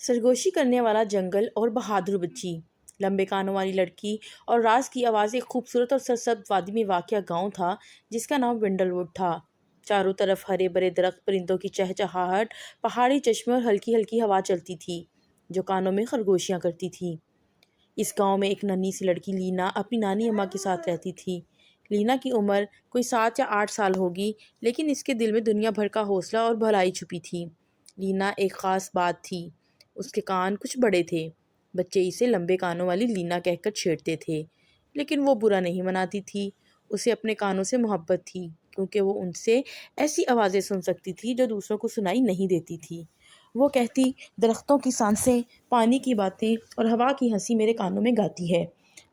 سرگوشی کرنے والا جنگل اور بہادر بچی، لمبے کانوں والی لڑکی اور راز کی آواز ایک خوبصورت اور سرسبز وادی میں واقع گاؤں تھا جس کا نام ونڈل ووڈ تھا۔ چاروں طرف ہرے بھرے درخت، پرندوں کی چہچہاہٹ، پہاڑی چشمے اور ہلکی ہلکی ہوا چلتی تھی جو کانوں میں خرگوشیاں کرتی تھی۔ اس گاؤں میں ایک ننھی سی لڑکی لینا اپنی نانی اماں کے ساتھ رہتی تھی۔ لینا کی عمر کوئی 7 یا 8 سال ہوگی، لیکن اس کے دل میں دنیا بھر کا حوصلہ اور بھلائی چھپی تھی۔ لینا ایک خاص بات تھی، اس کے کان کچھ بڑے تھے۔ بچے اسے لمبے کانوں والی لینا کہہ کر چھیڑتے تھے، لیکن وہ برا نہیں مناتی تھی۔ اسے اپنے کانوں سے محبت تھی کیونکہ وہ ان سے ایسی آوازیں سن سکتی تھی جو دوسروں کو سنائی نہیں دیتی تھی۔ وہ کہتی، درختوں کی سانسیں، پانی کی باتیں اور ہوا کی ہنسی میرے کانوں میں گاتی ہے۔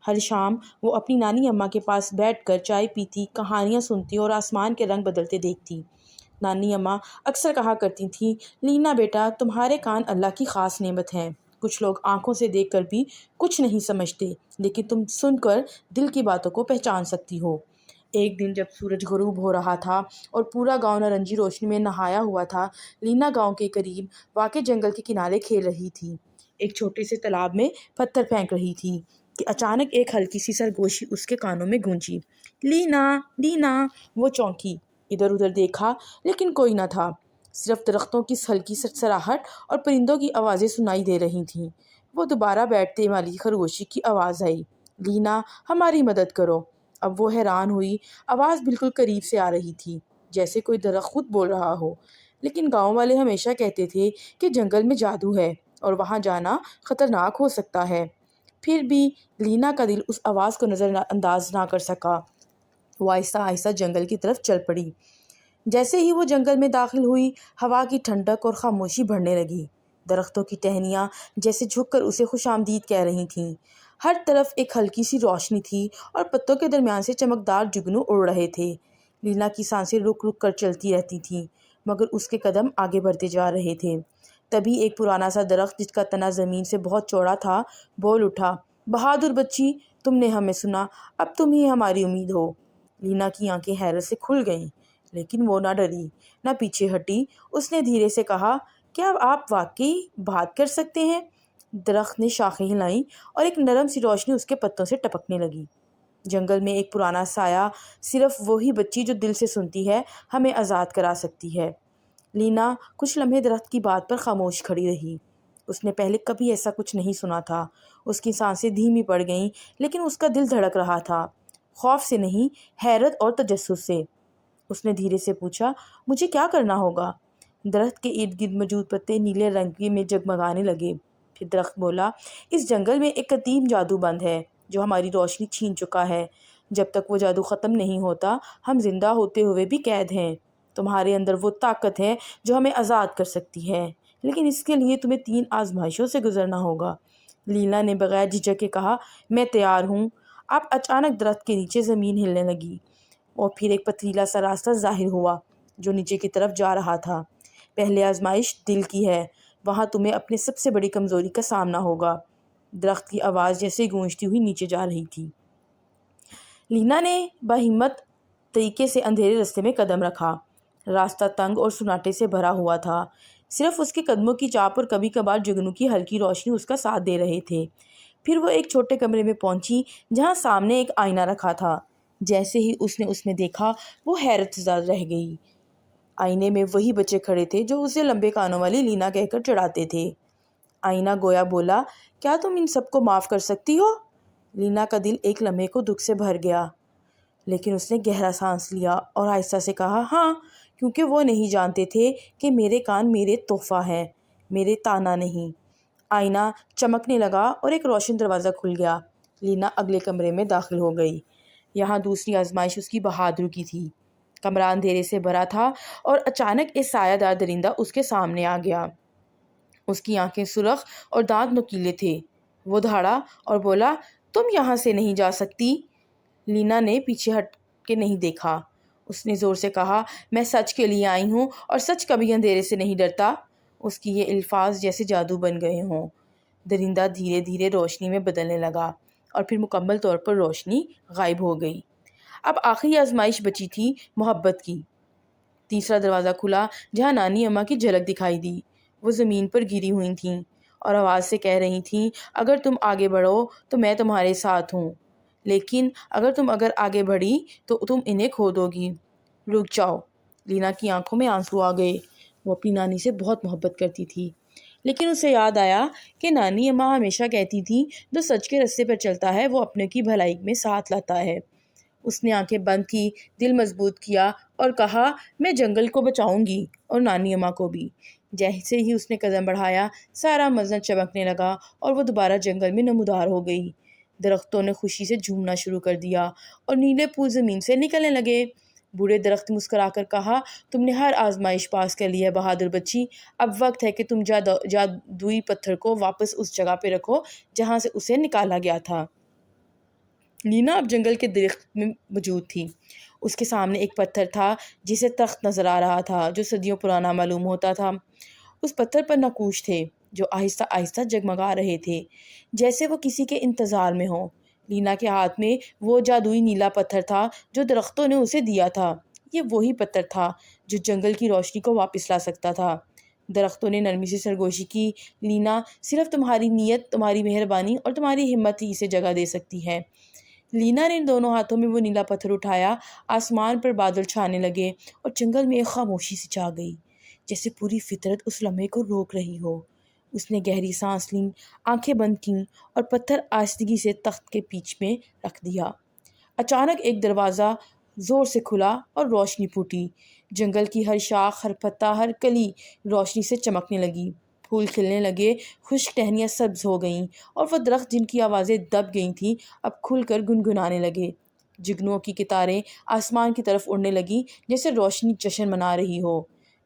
ہر شام وہ اپنی نانی اماں کے پاس بیٹھ کر چائے پیتی، کہانیاں سنتی اور آسمان کے رنگ بدلتے دیکھتی۔ نانی اماں اکثر کہا کرتی تھیں، لینا بیٹا، تمہارے کان اللہ کی خاص نعمت ہیں۔ کچھ لوگ آنکھوں سے دیکھ کر بھی کچھ نہیں سمجھتے، لیکن تم سن کر دل کی باتوں کو پہچان سکتی ہو۔ ایک دن جب سورج غروب ہو رہا تھا اور پورا گاؤں نارنجی روشنی میں نہایا ہوا تھا، لینا گاؤں کے قریب واقع جنگل کے کنارے کھیل رہی تھی۔ ایک چھوٹے سے تالاب میں پتھر پھینک رہی تھی کہ اچانک ایک ہلکی سی سرگوشی اس کے کانوں میں گونجی، لینا، لینا۔ وہ چونکی، ادھر ادھر دیکھا، لیکن کوئی نہ تھا، صرف درختوں کی ہلکی سرسراہٹ اور پرندوں کی آوازیں سنائی دے رہی تھیں۔ وہ دوبارہ بیٹھتے والی خرگوشی کی آواز آئی، لینا، ہماری مدد کرو۔ اب وہ حیران ہوئی، آواز بالکل قریب سے آ رہی تھی، جیسے کوئی درخت خود بول رہا ہو۔ لیکن گاؤں والے ہمیشہ کہتے تھے کہ جنگل میں جادو ہے اور وہاں جانا خطرناک ہو سکتا ہے۔ پھر بھی لینا کا دل اس آواز کو نظر انداز نہ کر سکا۔ وہ آہستہ آہستہ جنگل کی طرف چل پڑی۔ جیسے ہی وہ جنگل میں داخل ہوئی، ہوا کی ٹھنڈک اور خاموشی بڑھنے لگی۔ درختوں کی ٹہنیاں جیسے جھک کر اسے خوش آمدید کہہ رہی تھیں۔ ہر طرف ایک ہلکی سی روشنی تھی اور پتوں کے درمیان سے چمکدار جگنو اڑ رہے تھے۔ لینا کی سانسیں رک رک کر چلتی رہتی تھیں، مگر اس کے قدم آگے بڑھتے جا رہے تھے۔ تبھی ایک پرانا سا درخت جس کا تنا زمین سے بہت چوڑا تھا بول اٹھا، بہادر بچی، تم نے ہمیں سنا، اب تم ہی ہماری امید ہو۔ لینا کی آنکھیں حیرت سے کھل گئیں، لیکن وہ نہ ڈری، نہ پیچھے ہٹی۔ اس نے دھیرے سے کہا، کیا آپ واقعی بات کر سکتے ہیں؟ درخت نے شاخیں ہلائیں اور ایک نرم سی روشنی اس کے پتوں سے ٹپکنے لگی۔ جنگل میں ایک پرانا سایہ، صرف وہی بچی جو دل سے سنتی ہے، ہمیں آزاد کرا سکتی ہے۔ لینا کچھ لمحے درخت کی بات پر خاموش کھڑی رہی۔ اس نے پہلے کبھی ایسا کچھ نہیں سنا تھا۔ اس کی سانسیں دھیمی پڑ گئیں، لیکن اس کا دل دھڑک رہا تھا، خوف سے نہیں، حیرت اور تجسس سے۔ اس نے دھیرے سے پوچھا، مجھے کیا کرنا ہوگا؟ درخت کے ارد گرد موجود پتے نیلے رنگ میں جگمگانے لگے۔ پھر درخت بولا، اس جنگل میں ایک قدیم جادو بند ہے جو ہماری روشنی چھین چکا ہے۔ جب تک وہ جادو ختم نہیں ہوتا، ہم زندہ ہوتے ہوئے بھی قید ہیں۔ تمہارے اندر وہ طاقت ہے جو ہمیں آزاد کر سکتی ہے، لیکن اس کے لیے تمہیں 3 آزمائشوں سے گزرنا ہوگا۔ لینا نے بغیر جھجک کے کہا، میں تیار ہوں۔ اب اچانک درخت کے نیچے زمین ہلنے لگی اور پھر ایک پتھریلا سا راستہ ظاہر ہوا جو نیچے کی طرف جا رہا تھا۔ پہلی آزمائش دل کی ہے، وہاں تمہیں اپنے سب سے بڑی کمزوری کا سامنا ہوگا۔ درخت کی آواز جیسے گونجتی ہوئی نیچے جا رہی تھی۔ لینا نے باہمت طریقے سے اندھیرے راستے میں قدم رکھا۔ راستہ تنگ اور سناٹے سے بھرا ہوا تھا، صرف اس کے قدموں کی چاپ اور کبھی کبھار جگنو کی ہلکی روشنی اس کا ساتھ دے رہے تھے۔ پھر وہ ایک چھوٹے کمرے میں پہنچی جہاں سامنے ایک آئینہ رکھا تھا۔ جیسے ہی اس نے اس میں دیکھا، وہ حیرت زدہ رہ گئی۔ آئینے میں وہی بچے کھڑے تھے جو اسے لمبے کانوں والی لینا کہہ کر چڑھاتے تھے۔ آئینہ گویا بولا، کیا تم ان سب کو معاف کر سکتی ہو؟ لینا کا دل ایک لمحے کو دکھ سے بھر گیا، لیکن اس نے گہرا سانس لیا اور آہستہ سے کہا، ہاں، کیونکہ وہ نہیں جانتے تھے کہ میرے کان میرے تحفہ ہیں، میرے تانا نہیں۔ آئینہ چمکنے لگا اور ایک روشن دروازہ کھل گیا۔ لینا اگلے کمرے میں داخل ہو گئی۔ یہاں دوسری آزمائش اس کی بہادری کی تھی۔ کمرہ اندھیرے سے بھرا تھا اور اچانک ایک سایہ دار درندہ اس کے سامنے آ گیا۔ اس کی آنکھیں سرخ اور دانت نوکیلے تھے۔ وہ دھاڑا اور بولا، تم یہاں سے نہیں جا سکتی۔ لینا نے پیچھے ہٹ کے نہیں دیکھا۔ اس نے زور سے کہا، میں سچ کے لیے آئی ہوں اور سچ کبھی اندھیرے سے نہیں ڈرتا۔ اس کی یہ الفاظ جیسے جادو بن گئے ہوں۔ درندہ دھیرے دھیرے روشنی میں بدلنے لگا اور پھر مکمل طور پر روشنی غائب ہو گئی۔ اب آخری آزمائش بچی تھی، محبت کی۔ تیسرا دروازہ کھلا جہاں نانی اماں کی جھلک دکھائی دی۔ وہ زمین پر گری ہوئی تھیں اور آواز سے کہہ رہی تھیں، اگر تم آگے بڑھو تو میں تمہارے ساتھ ہوں، لیکن اگر آگے بڑھی تو تم انہیں کھو دو گی۔ رک جاؤ۔ لینا کی آنکھوں میں آنسو آ گئے۔ وہ اپنی نانی سے بہت محبت کرتی تھی، لیکن اسے یاد آیا کہ نانی اماں ہمیشہ کہتی تھی جو سچ کے راستے پر چلتا ہے وہ اپنے کی بھلائی میں ساتھ لاتا ہے۔ اس نے آنکھیں بند کی، دل مضبوط کیا اور کہا، میں جنگل کو بچاؤں گی اور نانی اماں کو بھی۔ جیسے ہی اس نے قدم بڑھایا، سارا منظر چمکنے لگا اور وہ دوبارہ جنگل میں نمودار ہو گئی۔ درختوں نے خوشی سے جھومنا شروع کر دیا اور نیلے پھول زمین سے نکلنے لگے۔ بوڑھے درخت مسکرا کر کہا، تم نے ہر آزمائش پاس کر لی ہے بہادر بچی، اب وقت ہے کہ تم جادوئی پتھر کو واپس اس جگہ پہ رکھو جہاں سے اسے نکالا گیا تھا۔ لینا اب جنگل کے درخت میں موجود تھی۔ اس کے سامنے ایک پتھر تھا جسے تخت نظر آ رہا تھا جو صدیوں پرانا معلوم ہوتا تھا۔ اس پتھر پر نقوش تھے جو آہستہ آہستہ جگمگا رہے تھے، جیسے وہ کسی کے انتظار میں ہوں۔ لینا کے ہاتھ میں وہ جادوئی نیلا پتھر تھا جو درختوں نے اسے دیا تھا۔ یہ وہی پتھر تھا جو جنگل کی روشنی کو واپس لا سکتا تھا۔ درختوں نے نرمی سے سرگوشی کی، لینا، صرف تمہاری نیت، تمہاری مہربانی اور تمہاری ہمت ہی اسے جگہ دے سکتی ہے۔ لینا نے ان دونوں ہاتھوں میں وہ نیلا پتھر اٹھایا، آسمان پر بادل چھانے لگے اور جنگل میں ایک خاموشی سی چھا گئی، جیسے پوری فطرت اس لمحے کو روک رہی ہو۔ اس نے گہری سانس لی، آنکھیں بند کیں اور پتھر آہستگی سے تخت کے بیچ میں رکھ دیا۔ اچانک ایک دروازہ زور سے کھلا اور روشنی پھوٹی۔ جنگل کی ہر شاخ، ہر پتا، ہر کلی روشنی سے چمکنے لگی۔ پھول کھلنے لگے، خشک ٹہنیاں سبز ہو گئیں اور وہ درخت جن کی آوازیں دب گئی تھیں اب کھل کر گنگنانے لگے۔ جگنوں کی قطاریں آسمان کی طرف اڑنے لگیں جیسے روشنی جشن منا رہی ہو۔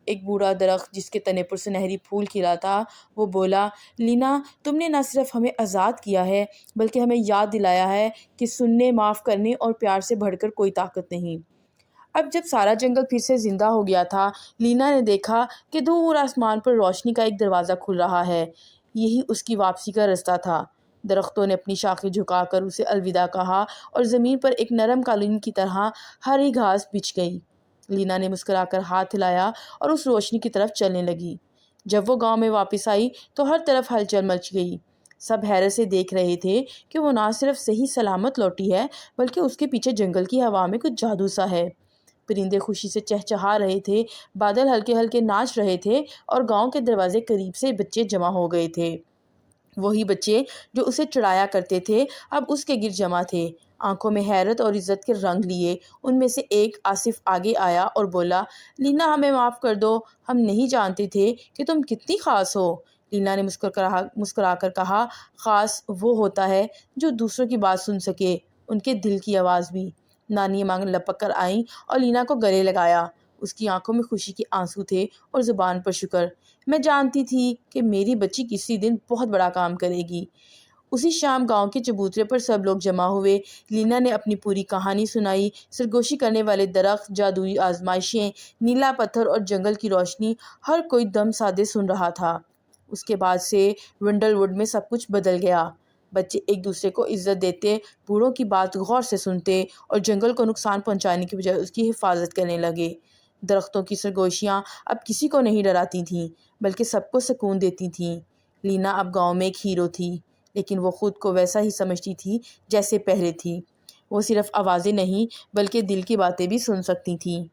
ایک بوڑھا درخت جس کے تنے پر سنہری پھول کھلا تھا، وہ بولا، لینا، تم نے نہ صرف ہمیں آزاد کیا ہے بلکہ ہمیں یاد دلایا ہے کہ سننے، معاف کرنے اور پیار سے بڑھ کر کوئی طاقت نہیں۔ اب جب سارا جنگل پھر سے زندہ ہو گیا تھا، لینا نے دیکھا کہ دور آسمان پر روشنی کا ایک دروازہ کھل رہا ہے۔ یہی اس کی واپسی کا راستہ تھا۔ درختوں نے اپنی شاخیں جھکا کر اسے الوداع کہا اور زمین پر ایک نرم قالین کی طرح ہری گھاس بچھ گئی۔ لینا نے مسکرا کر ہاتھ ہلایا اور اس روشنی کی طرف چلنے لگی۔ جب وہ گاؤں میں واپس آئی تو ہر طرف ہلچل مچ گئی۔ سب حیرت سے دیکھ رہے تھے کہ وہ نہ صرف صحیح سلامت لوٹی ہے بلکہ اس کے پیچھے جنگل کی ہوا میں کچھ جادو سا ہے۔ پرندے خوشی سے چہچہا رہے تھے، بادل ہلکے ہلکے ناچ رہے تھے اور گاؤں کے دروازے قریب سے بچے جمع ہو گئے تھے۔ وہی بچے جو اسے چڑھایا کرتے تھے اب اس کے گرد جمع تھے، آنکھوں میں حیرت اور عزت کے رنگ لیے۔ ان میں سے ایک آصف آگے آیا اور بولا، لینا، ہمیں معاف کر دو، ہم نہیں جانتے تھے کہ تم کتنی خاص ہو۔ لینا نے مسکرا کر کہا، خاص وہ ہوتا ہے جو دوسروں کی بات سن سکے، ان کے دل کی آواز بھی۔ نانی اماں لپک کر آئیں اور لینا کو گلے لگایا۔ اس کی آنکھوں میں خوشی کے آنسو تھے اور زبان پر شکر۔ میں جانتی تھی کہ میری بچی کسی دن بہت بڑا کام کرے گی۔ اسی شام گاؤں کے چبوترے پر سب لوگ جمع ہوئے۔ لینا نے اپنی پوری کہانی سنائی، سرگوشی کرنے والے درخت، جادوئی آزمائشیں، نیلا پتھر اور جنگل کی روشنی، ہر کوئی دم سادے سن رہا تھا۔ اس کے بعد سے ونڈل ووڈ میں سب کچھ بدل گیا۔ بچے ایک دوسرے کو عزت دیتے، بوڑھوں کی بات غور سے سنتے اور جنگل کو نقصان پہنچانے کی بجائے اس کی حفاظت کرنے لگے۔ درختوں کی سرگوشیاں اب کسی کو نہیں ڈراتی تھیں بلکہ سب کو سکون دیتی تھیں۔ لینا اب گاؤں میں ایک ہیرو تھی، لیکن وہ خود کو ویسا ہی سمجھتی تھی جیسے پہلے تھی۔ وہ صرف آوازیں نہیں بلکہ دل کی باتیں بھی سن سکتی تھی۔